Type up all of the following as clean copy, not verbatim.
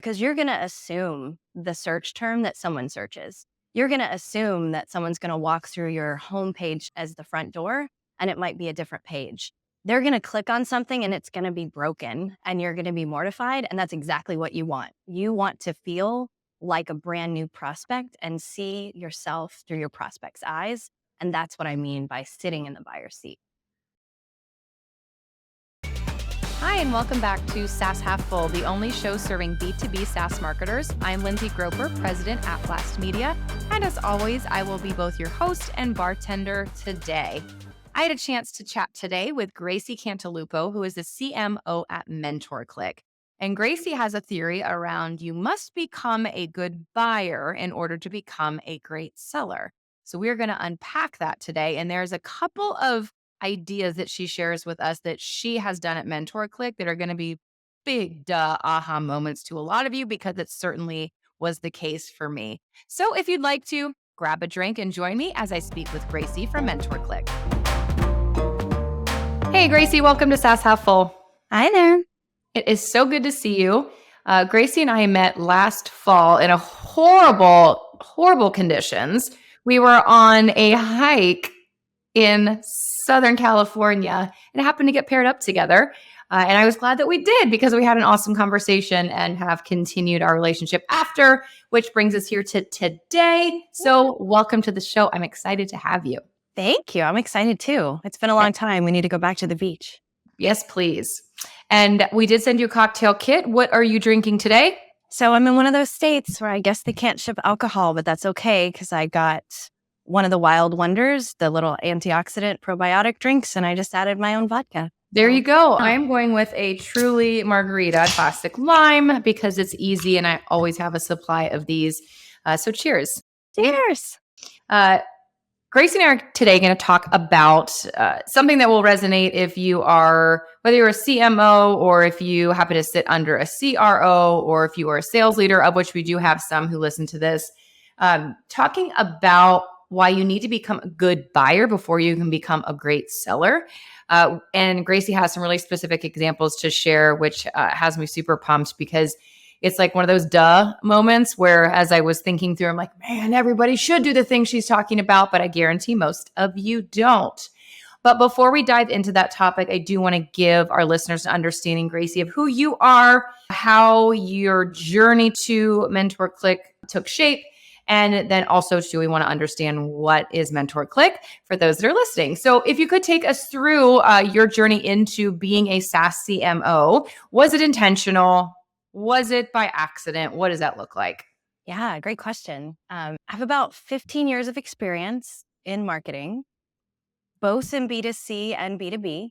because you're going to assume the search term that someone searches. You're going to assume that someone's going to walk through your homepage as the front door, and it might be a different page. They're going to click on something and it's going to be broken and you're going to be mortified. And that's exactly what you want. You want to feel like a brand new prospect and see yourself through your prospect's eyes. And that's what I mean by sitting in the buyer's seat. Hi, and welcome back to SaaS Half Full, the only show serving B2B SaaS marketers. I'm Lindsey Groepper, president at Blast Media. And as always, I will be both your host and bartender today. I had a chance to chat today with Gracey Cantalupo, who is the CMO at MentorcliQ. And Gracey has a theory around you must become a good buyer in order to become a great seller. So we're going to unpack that today. And there's a couple of ideas that she shares with us that she has done at MentorcliQ that are going to be big aha moments to a lot of you, because it certainly was the case for me. So if you'd like to, grab a drink and join me as I speak with Gracey from MentorcliQ. Hey, Gracey, welcome to SaaS Half Full. Hi there. It is so good to see you. Gracey and I met last fall in a horrible conditions. We were on a hike in Southern California and happened to get paired up together. And I was glad that we did, because we had an awesome conversation and have continued our relationship after, which brings us here to today. So welcome to the show. I'm excited to have you. Thank you. I'm excited too. It's been a long time. We need to go back to the beach. Yes, please. And we did send you a cocktail kit. What are you drinking today? So I'm in one of those states where I guess they can't ship alcohol, but that's okay because I got one of the Wild Wonders, the little antioxidant probiotic drinks, and I just added my own vodka. There you go. I'm going with a Truly Margarita classic lime because it's easy and I always have a supply of these. So cheers. Cheers. Gracey and I are today going to talk about something that will resonate if you are, whether you're a CMO or if you happen to sit under a CRO or if you are a sales leader, of which we do have some who listen to this, talking about why you need to become a good buyer before you can become a great seller. And Gracey has some really specific examples to share, which has me super pumped, because it's like one of those moments where, as I was thinking through, I'm like, man, everybody should do the thing she's talking about, but I guarantee most of you don't. But before we dive into that topic, I do want to give our listeners an understanding, Gracey, of who you are, how your journey to MentorcliQ took shape, and then also, do we want to understand what is MentorcliQ for those that are listening? So if you could take us through your journey into being a SaaS CMO, was it intentional? Was it by accident? What does that look like? Yeah, great question. I have about 15 years of experience in marketing, both in B2C and B2B,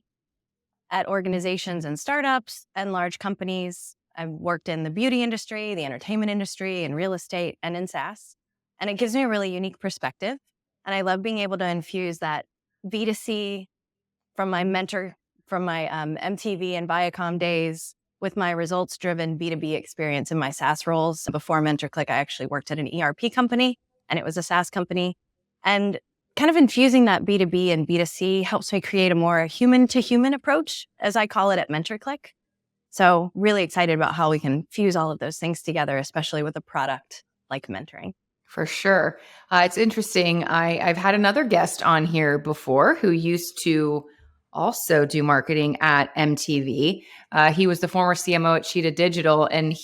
at organizations and startups and large companies. I've worked in the beauty industry, the entertainment industry, and real estate, and in SaaS. And it gives me a really unique perspective. And I love being able to infuse that B2C from my MTV and Viacom days with my results-driven B2B experience in my SaaS roles. Before MentorcliQ, I actually worked at an ERP company, and it was a SaaS company. And kind of infusing that B2B and B2C helps me create a more human-to-human approach, as I call it at MentorcliQ. So really excited about how we can fuse all of those things together, especially with a product like mentoring. For sure. It's interesting. I've had another guest on here before who used to also do marketing at MTV. He was the former CMO at Cheetah Digital, and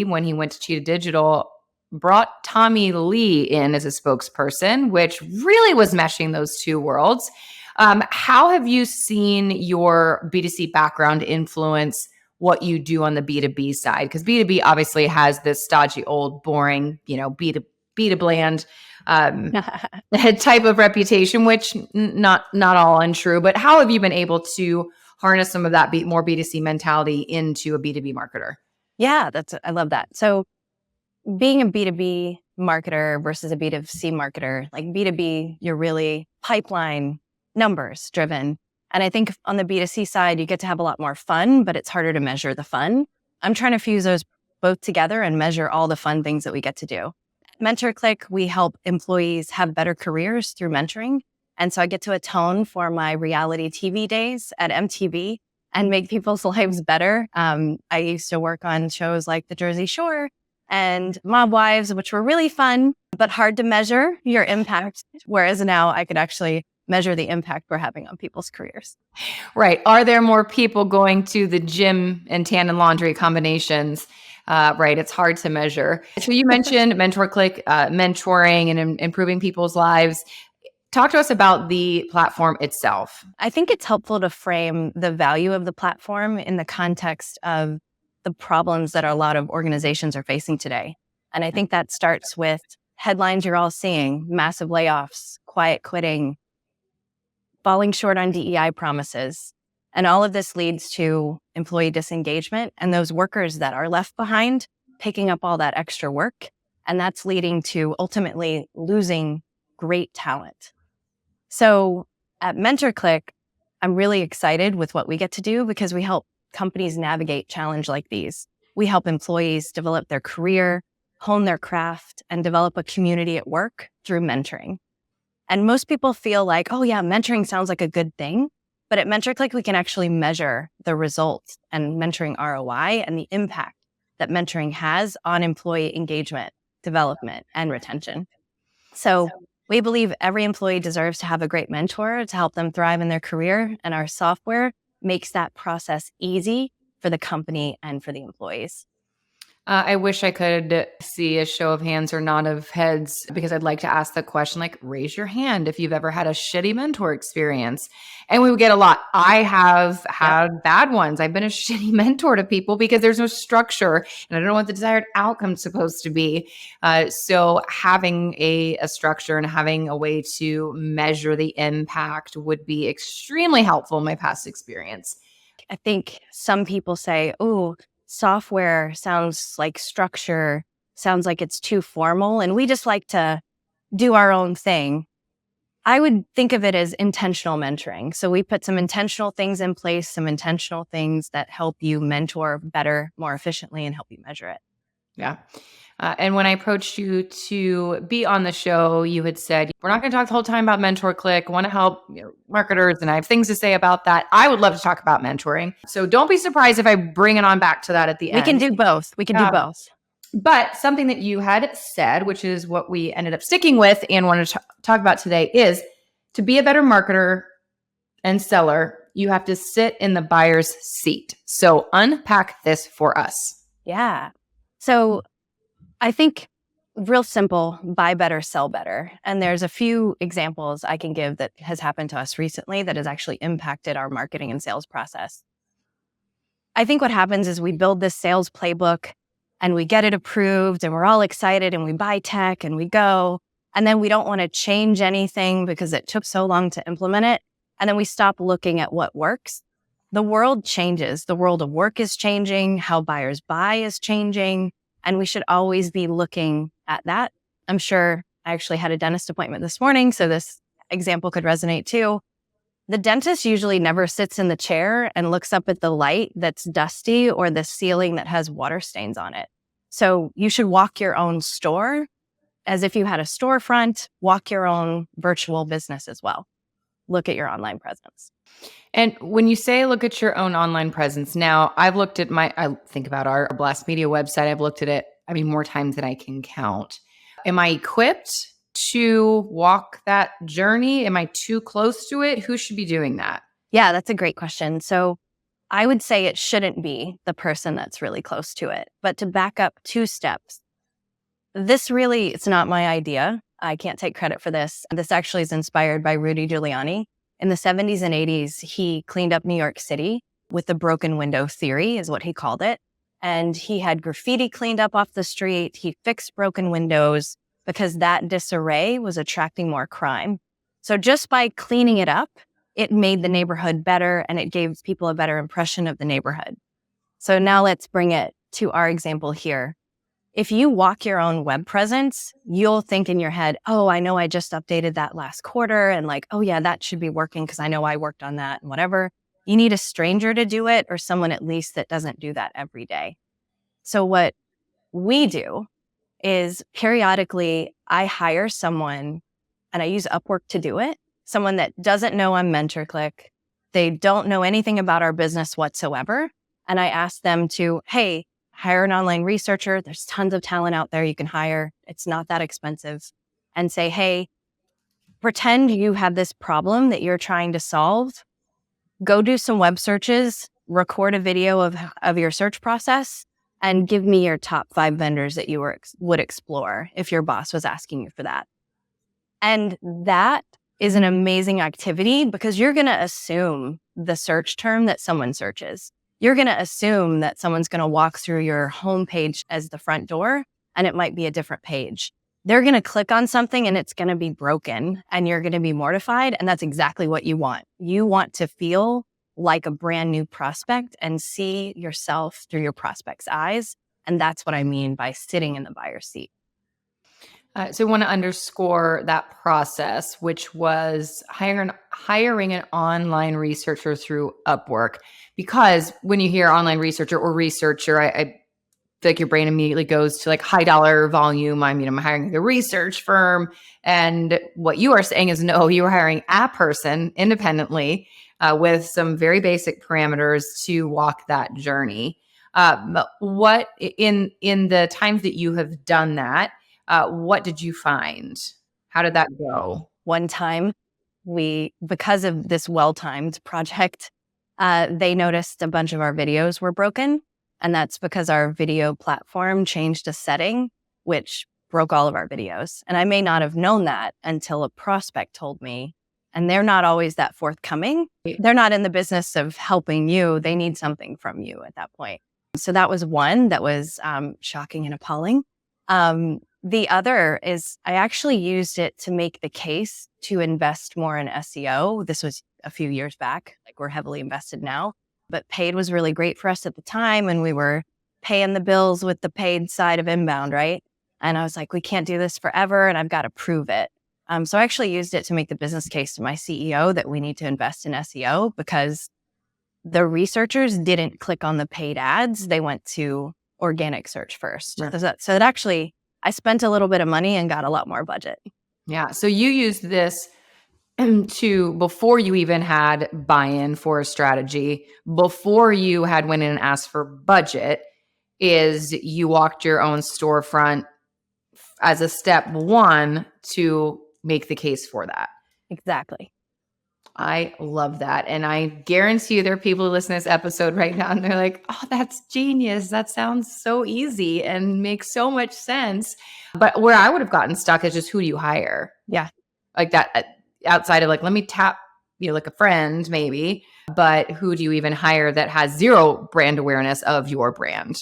when he went to Cheetah Digital, brought Tommy Lee in as a spokesperson, which really was meshing those two worlds. How have you seen your B2C background influence what you do on the B2B side? Because B2B obviously has this stodgy, old, boring, B2B type of reputation, which not all untrue, but how have you been able to harness some of that more B2C mentality into a B2B marketer? Yeah, I love that. So being a B2B marketer versus a B2C marketer, like B2B, you're really pipeline numbers driven. And I think on the B2C side, you get to have a lot more fun, but it's harder to measure the fun. I'm trying to fuse those both together and measure all the fun things that we get to do. MentorcliQ, we help employees have better careers through mentoring. And so I get to atone for my reality TV days at MTV and make people's lives better. I used to work on shows like The Jersey Shore and Mob Wives, which were really fun, but hard to measure your impact. Whereas now I could actually measure the impact we're having on people's careers. Right. Are there more people going to the gym and tan and laundry combinations? Right. It's hard to measure. So you mentioned MentorcliQ, mentoring and improving people's lives. Talk to us about the platform itself. I think it's helpful to frame the value of the platform in the context of the problems that a lot of organizations are facing today. And I think that starts with headlines you're all seeing: massive layoffs, quiet quitting, falling short on DEI promises. And all of this leads to employee disengagement and those workers that are left behind picking up all that extra work. And that's leading to ultimately losing great talent. So at MentorcliQ, I'm really excited with what we get to do because we help companies navigate challenge like these. We help employees develop their career, hone their craft, and develop a community at work through mentoring. And most people feel like, oh yeah, mentoring sounds like a good thing. But at MentorcliQ, we can actually measure the results and mentoring ROI and the impact that mentoring has on employee engagement, development, and retention. So we believe every employee deserves to have a great mentor to help them thrive in their career. And our software makes that process easy for the company and for the employees. I wish I could see a show of hands or nod of heads, because I'd like to ask the question, like, raise your hand if you've ever had a shitty mentor experience. And we would get a lot. I have had bad ones. I've been a shitty mentor to people because there's no structure and I don't know what the desired outcome is supposed to be. So having a structure and having a way to measure the impact would be extremely helpful in my past experience. I think some people say, oh, software sounds like structure, sounds like it's too formal, and we just like to do our own thing. I would think of it as intentional mentoring. So we put some intentional things in place, some intentional things that help you mentor better, more efficiently, and help you measure it. Yeah. And when I approached you to be on the show, you had said, we're not going to talk the whole time about MentorcliQ. I want to help marketers, and I have things to say about that. I would love to talk about mentoring. So don't be surprised if I bring it on back to that at the end. We can do both. We can do both. But something that you had said, which is what we ended up sticking with and wanted to talk about today, is to be a better marketer and seller, you have to sit in the buyer's seat. So unpack this for us. Yeah. So I think real simple, buy better, sell better. And there's a few examples I can give that has happened to us recently that has actually impacted our marketing and sales process. I think what happens is we build this sales playbook and we get it approved and we're all excited and we buy tech and we go. And then we don't want to change anything because it took so long to implement it. And then we stop looking at what works. The world changes. The world of work is changing. How buyers buy is changing. And we should always be looking at that. I'm sure I actually had a dentist appointment this morning, so this example could resonate too. The dentist usually never sits in the chair and looks up at the light that's dusty or the ceiling that has water stains on it. So you should walk your own store as if you had a storefront, walk your own virtual business as well. Look at your online presence. And when you say look at your own online presence, now I've looked at I think about our Blast Media website. I've looked at it, more times than I can count. Am I equipped to walk that journey? Am I too close to it? Who should be doing that? Yeah, that's a great question. So I would say it shouldn't be the person that's really close to it. But to back up 2 steps, it's not my idea. I can't take credit for this. This actually is inspired by Rudy Giuliani. In the 70s and 80s, he cleaned up New York City with the broken window theory, is what he called it. And he had graffiti cleaned up off the street. He fixed broken windows because that disarray was attracting more crime. So just by cleaning it up, it made the neighborhood better and it gave people a better impression of the neighborhood. So now let's bring it to our example here. If you walk your own web presence, you'll think in your head, oh, I know I just updated that last quarter and oh yeah, that should be working because I know I worked on that and whatever. You need a stranger to do it or someone at least that doesn't do that every day. So what we do is periodically I hire someone and I use Upwork to do it. Someone that doesn't know I'm MentorcliQ, They don't know anything about our business whatsoever. And I asked them to, hey, hire an online researcher. There's tons of talent out there you can hire. It's not that expensive. And say, hey, pretend you have this problem that you're trying to solve. Go do some web searches, record a video of your search process, and give me your top 5 vendors that you would explore if your boss was asking you for that. And that is an amazing activity because you're going to assume the search term that someone searches. You're going to assume that someone's going to walk through your homepage as the front door, and it might be a different page. They're going to click on something and it's going to be broken and you're going to be mortified. And that's exactly what you want. You want to feel like a brand new prospect and see yourself through your prospect's eyes. And that's what I mean by sitting in the buyer's seat. So I want to underscore that process, which was hiring an online researcher through Upwork. Because when you hear online researcher or researcher, I feel like your brain immediately goes to like high dollar volume. I mean, I'm hiring a research firm. And what you are saying is no, you are hiring a person independently with some very basic parameters to walk that journey. What in the times that you have done that, what did you find? How did that go? One time, because of this well-timed project, they noticed a bunch of our videos were broken. And that's because our video platform changed a setting, which broke all of our videos. And I may not have known that until a prospect told me. And they're not always that forthcoming. They're not in the business of helping you. They need something from you at that point. So that was one that was shocking and appalling. The other is I actually used it to make the case to invest more in SEO. This was a few years back. Like we're heavily invested now. But paid was really great for us at the time. And we were paying the bills with the paid side of inbound, right? And I was like, we can't do this forever. And I've got to prove it. So I actually used it to make the business case to my CEO that we need to invest in SEO because the researchers didn't click on the paid ads. They went to organic search first. Right. So that actually, I spent a little bit of money and got a lot more budget. Yeah. So you used this to before you even had buy-in for a strategy, before you had went in and asked for budget, is you walked your own storefront as a step one to make the case for that. Exactly. I love that. And I guarantee you there are people who listen to this episode right now and they're like, oh, that's genius. That sounds so easy and makes so much sense. But where I would have gotten stuck is just who do you hire? Yeah. Like that. Outside of like, let me tap, like a friend maybe, but who do you even hire that has zero brand awareness of your brand?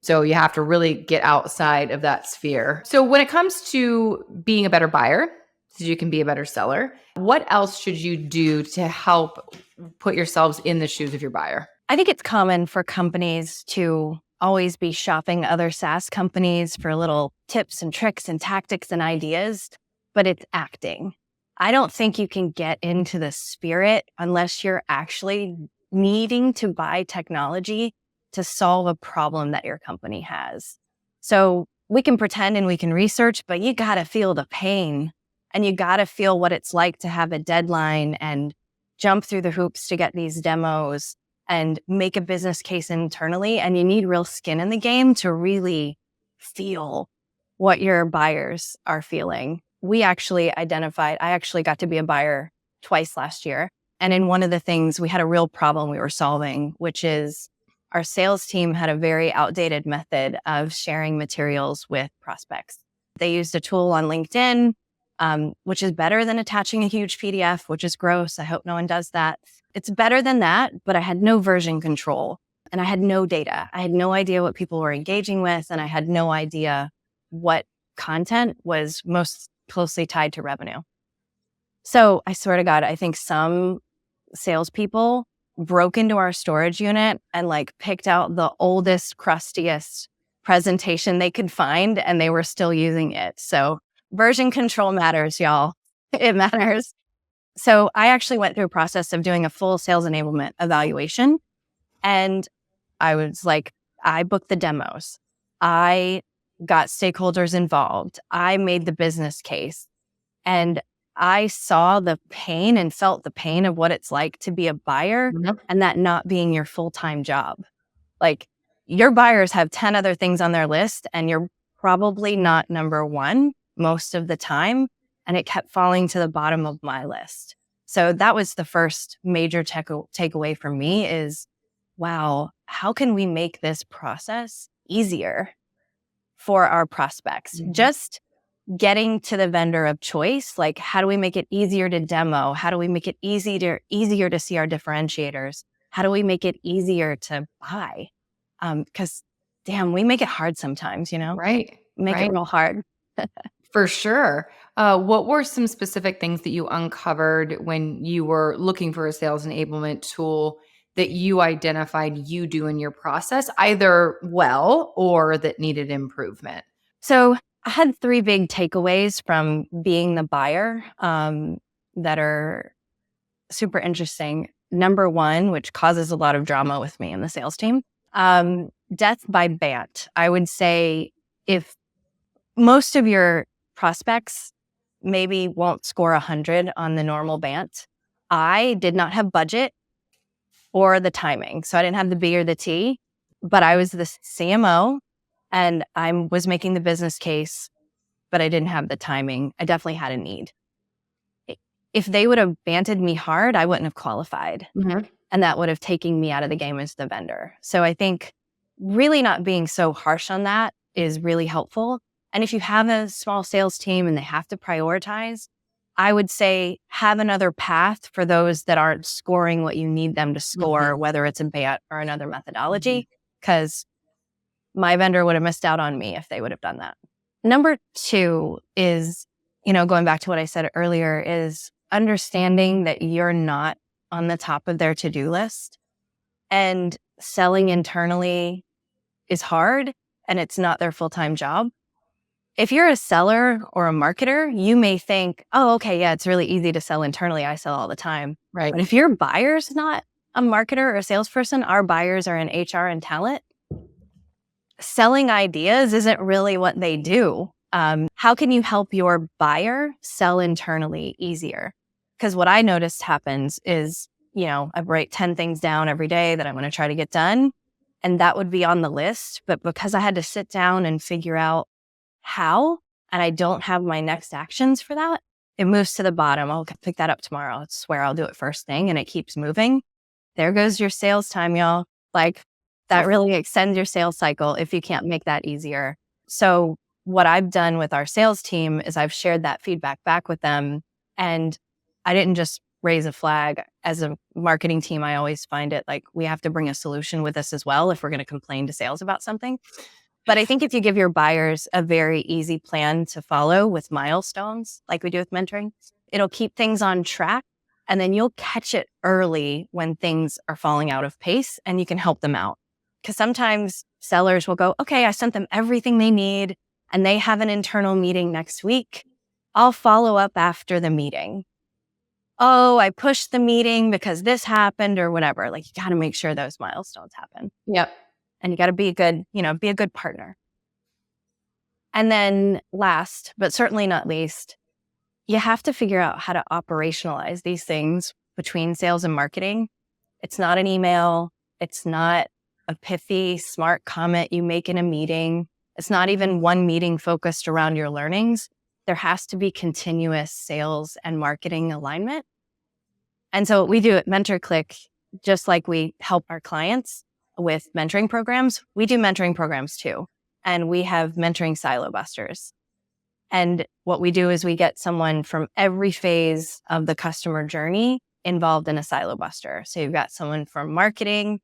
So you have to really get outside of that sphere. So when it comes to being a better buyer, so you can be a better seller, what else should you do to help put yourselves in the shoes of your buyer? I think it's common for companies to always be shopping other SaaS companies for little tips and tricks and tactics and ideas, but it's acting. I don't think you can get into the spirit unless you're actually needing to buy technology to solve a problem that your company has. So we can pretend and we can research, but you got to feel the pain and you got to feel what it's like to have a deadline and jump through the hoops to get these demos and make a business case internally. And you need real skin in the game to really feel what your buyers are feeling. We actually identified, I actually got to be a buyer twice last year. And in one of the things, we had a real problem we were solving, which is our sales team had a very outdated method of sharing materials with prospects. They used a tool on LinkedIn, which is better than attaching a huge PDF, which is gross. I hope no one does that. It's better than that, but I had no version control and I had no data. I had no idea what people were engaging with, and I had no idea what content was most closely tied to revenue. So I swear to God, I think some salespeople broke into our storage unit and like picked out the oldest, crustiest presentation they could find, and they were still using it. So version control matters, y'all. It matters. So I actually went through a process of doing a full sales enablement evaluation. And I was like, I booked the demos. I got stakeholders involved. I made the business case. And I saw the pain and felt the pain of what it's like to be a buyer and that not being your full-time job. Like, your buyers have 10 other things on their list and you're probably not number one most of the time. And it kept falling to the bottom of my list. So that was the first major takeaway for me is, wow, how can we make this process easier for our prospects? Just getting to the vendor of choice, like how do we make it easier to demo? How do we make it easier to see our differentiators? How do we make it easier to buy? Because damn, we make it hard sometimes, Right. Make it real hard. For sure. What were some specific things that you uncovered when you were looking for a sales enablement tool that you identified you do in your process, either well or that needed improvement? So I had 3 big takeaways from being the buyer that are super interesting. Number 1, which causes a lot of drama with me and the sales team, death by BANT. I would say if most of your prospects maybe won't score 100 on the normal BANT, I did not have budget or the timing. So I didn't have the B or the T, but I was the CMO and I was making the business case, but I didn't have the timing. I definitely had a need. If they would have banted me hard, I wouldn't have qualified. And that would have taken me out of the game as the vendor. So I think really not being so harsh on that is really helpful. And if you have a small sales team and they have to prioritize, I would say have another path for those that aren't scoring what you need them to score, whether it's a BANT or another methodology, because my vendor would have missed out on me if they would have done that. Number 2 is, going back to what I said earlier, is understanding that you're not on the top of their to-do list, and selling internally is hard and it's not their full-time job. If you're a seller or a marketer, you may think, oh, okay, yeah, it's really easy to sell internally. I sell all the time. Right. But if your buyer's not a marketer or a salesperson, our buyers are in HR and talent, selling ideas isn't really what they do. How can you help your buyer sell internally easier? Because what I noticed happens is, I write 10 things down every day that I'm going to try to get done. And that would be on the list. But because I had to sit down and figure out how, and I don't have my next actions for that, it moves to the bottom. I'll pick that up tomorrow. I swear I'll do it first thing. And it keeps moving. There goes your sales time, y'all. Like, that really extends your sales cycle if you can't make that easier. So what I've done with our sales team is I've shared that feedback back with them. And I didn't just raise a flag. As a marketing team, I always find it like we have to bring a solution with us as well if we're going to complain to sales about something. But I think if you give your buyers a very easy plan to follow with milestones, like we do with mentoring, it'll keep things on track. And then you'll catch it early when things are falling out of pace and you can help them out. Because sometimes sellers will go, okay, I sent them everything they need and they have an internal meeting next week. I'll follow up after the meeting. Oh, I pushed the meeting because this happened or whatever. Like, you got to make sure those milestones happen. Yep. And you got to be a good partner. And then last, but certainly not least, you have to figure out how to operationalize these things between sales and marketing. It's not an email. It's not a pithy, smart comment you make in a meeting. It's not even one meeting focused around your learnings. There has to be continuous sales and marketing alignment. And so what we do at MentorcliQ, just like we help our clients with mentoring programs, we do mentoring programs too. And we have mentoring silo busters. And what we do is we get someone from every phase of the customer journey involved in a silo buster. So you've got someone from marketing,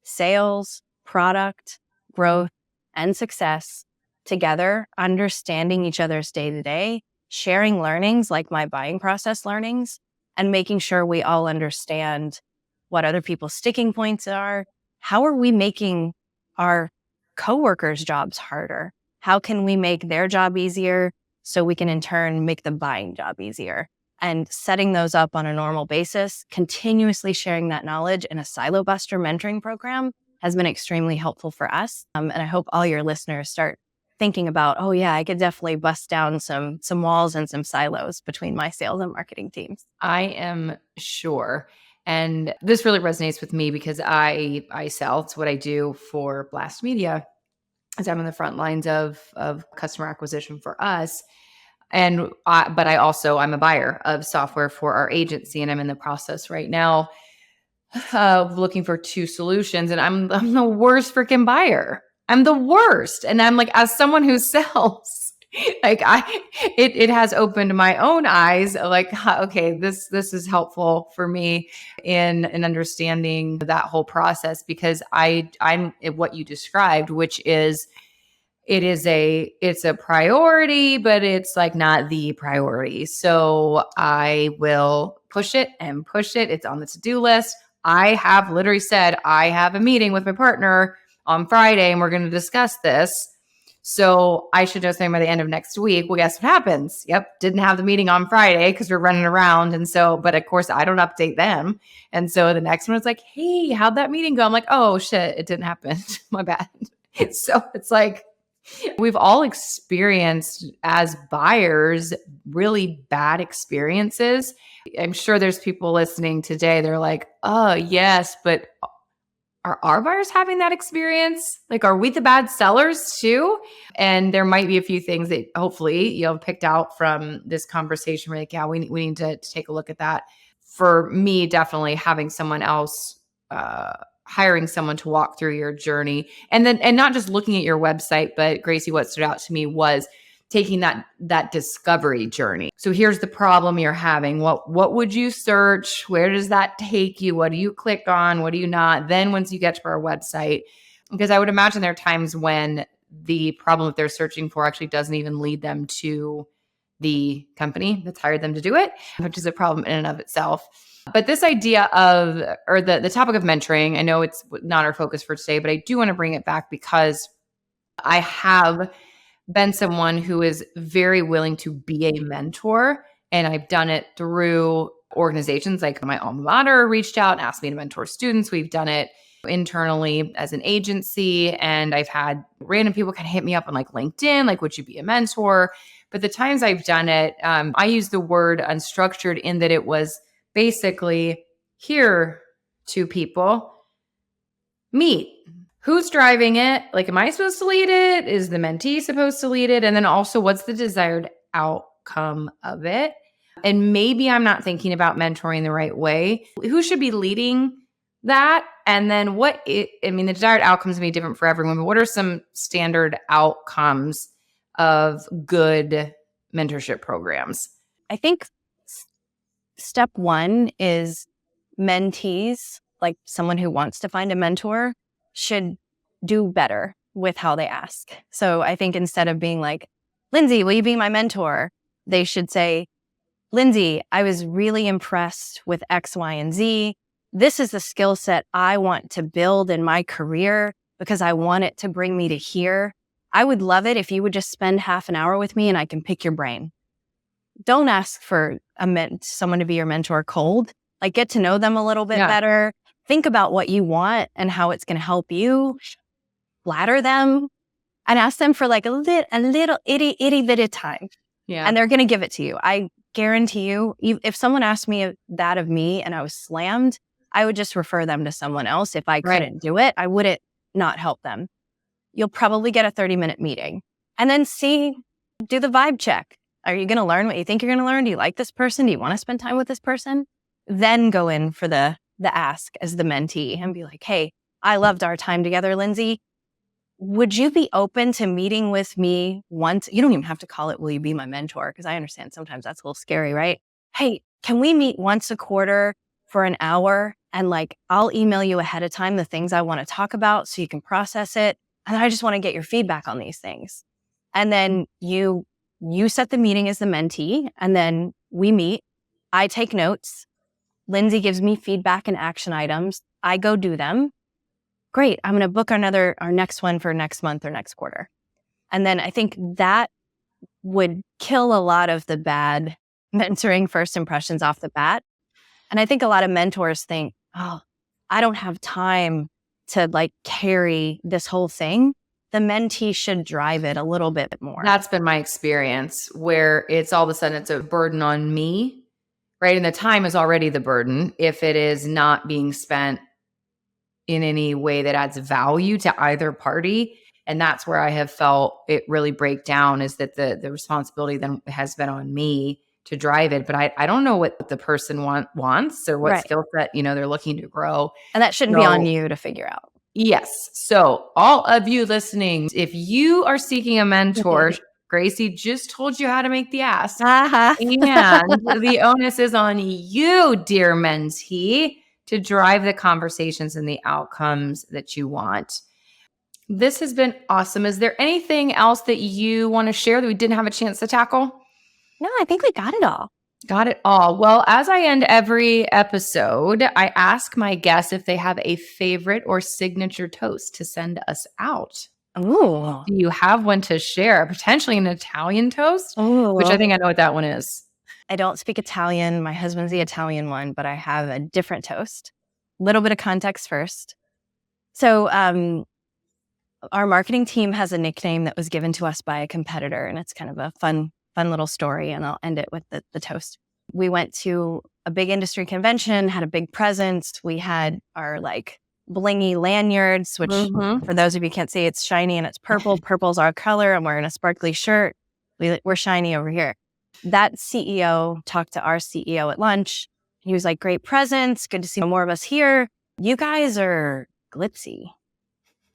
sales, product, growth, and success together, understanding each other's day-to-day, sharing learnings like my buying process learnings, and making sure we all understand what other people's sticking points are. How are we making our coworkers' jobs harder? How can we make their job easier so we can in turn make the buying job easier? And setting those up on a normal basis, continuously sharing that knowledge in a silo buster mentoring program has been extremely helpful for us. And I hope all your listeners start thinking about, oh yeah, I could definitely bust down some walls and some silos between my sales and marketing teams. I am sure. And this really resonates with me because I sell. It's what I do for Blast Media, as I'm on the front lines of customer acquisition for us. And but I'm a buyer of software for our agency, and I'm in the process right now of looking for two solutions. And I'm the worst freaking buyer. I'm the worst. And I'm like, as someone who sells, like it has opened my own eyes. Like, okay, this is helpful for me in understanding that whole process, because I'm what you described, which is it's a priority, but it's like not the priority. So I will push it and push it. It's on the to-do list. I have literally said, I have a meeting with my partner on Friday and we're going to discuss this. So I should know something by the end of next week. Well, guess what happens? Yep. Didn't have the meeting on Friday because we're running around. And so, but of course I don't update them. And so the next one is like, hey, how'd that meeting go? I'm like, oh shit, it didn't happen. My bad. So it's like, we've all experienced as buyers really bad experiences. I'm sure there's people listening today. They're like, oh, yes, but are our buyers having that experience? Like, are we the bad sellers too? And there might be a few things that hopefully you'll have picked out from this conversation. We're like, yeah, we need to take a look at that. For me, definitely having someone else, hiring someone to walk through your journey, and not just looking at your website, but Gracey, what stood out to me was taking that discovery journey. So here's the problem you're having. What would you search? Where does that take you? What do you click on? What do you not? Then once you get to our website, because I would imagine there are times when the problem that they're searching for actually doesn't even lead them to the company that's hired them to do it, which is a problem in and of itself. But this idea of, or the topic of mentoring, I know it's not our focus for today, but I do want to bring it back because I have been someone who is very willing to be a mentor. And I've done it through organizations like my alma mater reached out and asked me to mentor students. We've done it internally as an agency. And I've had random people kind of hit me up on like LinkedIn, like, would you be a mentor? But the times I've done it, I use the word unstructured in that it was basically, here, two people, meet. Who's driving it? Like, am I supposed to lead it? Is the mentee supposed to lead it? And then also, what's the desired outcome of it? And maybe I'm not thinking about mentoring the right way. Who should be leading that? And then the desired outcomes may be different for everyone, but what are some standard outcomes of good mentorship programs? I think step one is mentees, like someone who wants to find a mentor, should do better with how they ask. So I think instead of being like, Lindsey, will you be my mentor? They should say, Lindsey, I was really impressed with X, Y, and Z. This is the skill set I want to build in my career because I want it to bring me to here. I would love it if you would just spend half an hour with me and I can pick your brain. Don't ask for someone to be your mentor cold. Like, get to know them a little bit better. Think about what you want and how it's going to help you. Flatter them and ask them for like a little itty bit of time. Yeah. And they're going to give it to you. I guarantee you, if someone asked me that of me and I was slammed, I would just refer them to someone else. If I couldn't do it, I wouldn't not help them. You'll probably get a 30-minute meeting and then do the vibe check. Are you going to learn what you think you're going to learn? Do you like this person? Do you want to spend time with this person? Then go in for the ask as the mentee and be like, hey, I loved our time together, Lindsey. Would you be open to meeting with me once? You don't even have to call it, will you be my mentor? Because I understand sometimes that's a little scary, right? Hey, can we meet once a quarter for an hour? And like, I'll email you ahead of time the things I want to talk about so you can process it. And I just want to get your feedback on these things. And then you set the meeting as the mentee, and then we meet. I take notes. Lindsey gives me feedback and action items. I go do them. Great. I'm going to book our next one for next month or next quarter. And then I think that would kill a lot of the bad mentoring first impressions off the bat. And I think a lot of mentors think, oh, I don't have time to like carry this whole thing. the mentee should drive it a little bit more. That's been my experience, where it's all of a sudden it's a burden on me, right? And the time is already the burden if it is not being spent in any way that adds value to either party. And that's where I have felt it really break down, is that the responsibility then has been on me to drive it. But I don't know what the person wants or what skill set, they're looking to grow. And that shouldn't be on you to figure out. Yes. So all of you listening, if you are seeking a mentor, Gracey just told you how to make the ask. Uh-huh. And the onus is on you, dear mentee, to drive the conversations and the outcomes that you want. This has been awesome. Is there anything else that you want to share that we didn't have a chance to tackle? No, I think we got it all. Got it all. Well, as I end every episode, I ask my guests if they have a favorite or signature toast to send us out. Ooh. Do you have one to share? Potentially an Italian toast, which I think I know what that one is. I don't speak Italian. My husband's the Italian one, but I have a different toast. Little bit of context first. So our marketing team has a nickname that was given to us by a competitor, and it's kind of a fun little story, and I'll end it with the toast. We went to a big industry convention, had a big presence. We had our blingy lanyards, which for those of you who can't see, it's shiny and it's purple. Purple's our color. I'm wearing a sparkly shirt. We're shiny over here. That CEO talked to our CEO at lunch. He was like, great presence. Good to see more of us here. You guys are glitzy.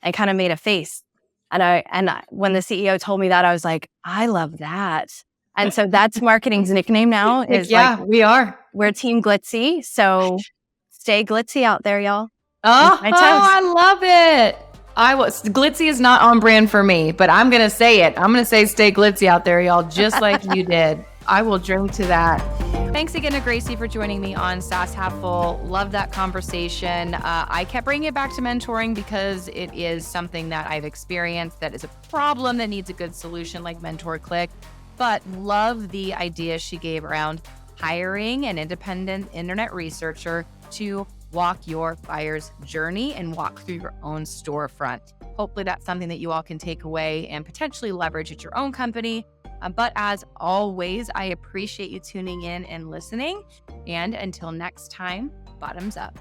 I kind of made a face. And when the CEO told me that, I was like, I love that. And so that's marketing's nickname now is we are. We're Team Glitzy. So stay glitzy out there, y'all. I love it. Glitzy is not on brand for me, but I'm going to say it. I'm going to say stay glitzy out there, y'all, just like you did. I will drink to that. Thanks again to Gracey for joining me on SaaS Half Full. Love that conversation. I kept bringing it back to mentoring because it is something that I've experienced that is a problem that needs a good solution like MentorcliQ. But love the idea she gave around hiring an independent internet researcher to walk your buyer's journey and walk through your own storefront. Hopefully that's something that you all can take away and potentially leverage at your own company. But as always, I appreciate you tuning in and listening. And until next time, bottoms up.